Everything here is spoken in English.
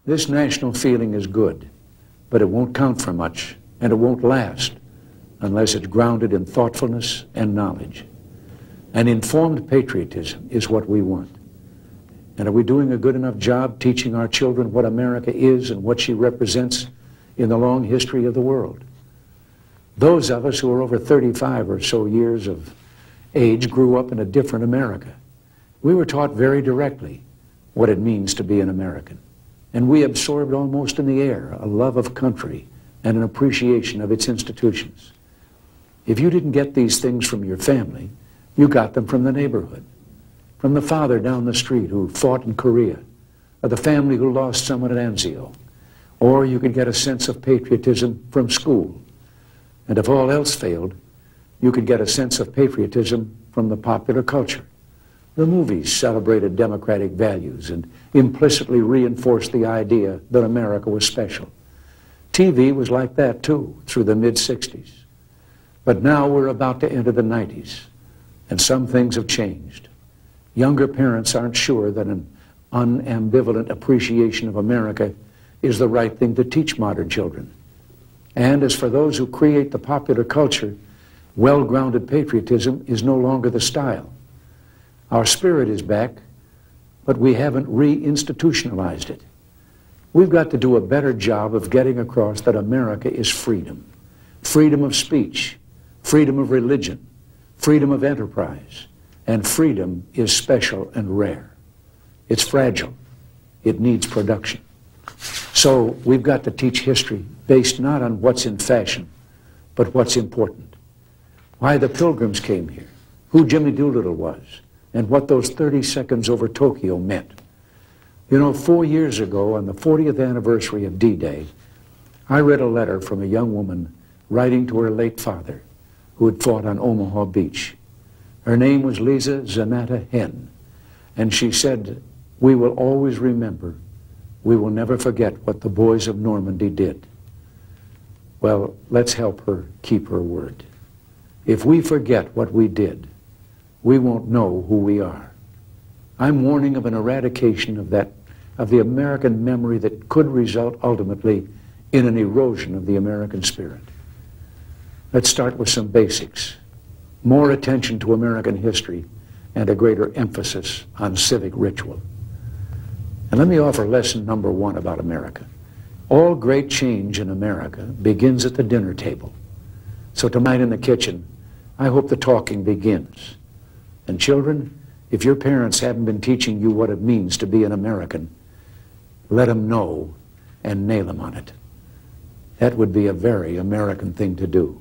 This national feeling is good, but it won't count for much, and it won't last unless it's grounded in thoughtfulness and knowledge. An informed patriotism is what we want. And are we doing a good enough job teaching our children what America is and what she represents in the long history of the world? Those of us who are over 35 or so years of age grew up in a different America. We were taught very directly what it means to be an American. And we absorbed almost in the air a love of country and an appreciation of its institutions. If you didn't get these things from your family, you got them from the neighborhood, from the father down the street who fought in Korea, or the family who lost someone at Anzio. Or you could get a sense of patriotism from school. And if all else failed, you could get a sense of patriotism from the popular culture. The movies celebrated democratic values and implicitly reinforced the idea that America was special. TV was like that too, through the mid-60s. But now we're about to enter the 90s, and some things have changed. Younger parents aren't sure that an unambivalent appreciation of America is the right thing to teach modern children. And as for those who create the popular culture, well-grounded patriotism is no longer the style. Our spirit is back, but we haven't re-institutionalized it. We've got to do a better job of getting across that America is freedom. Freedom of speech, freedom of religion, freedom of enterprise, and freedom is special and rare. It's fragile. It needs production. So we've got to teach history based not on what's in fashion, but what's important. Why the Pilgrims came here, who Jimmy Doolittle was, and what those 30 seconds over Tokyo meant. You know, 4 years ago, on the 40th anniversary of D-Day, I read a letter from a young woman writing to her late father, who had fought on Omaha Beach. Her name was Lisa Zanata Henn, and she said, "We will always remember, we will never forget what the boys of Normandy did." Well, let's help her keep her word. If we forget what we did, we won't know who we are. I'm warning of an eradication of the American memory that could result ultimately in an erosion of the American spirit. Let's start with some basics. More attention to American history and a greater emphasis on civic ritual. And let me offer lesson number one about America. All great change in America begins at the dinner table. So tonight in the kitchen, I hope the talking begins. And children, if your parents haven't been teaching you what it means to be an American, let them know and nail them on it. That would be a very American thing to do.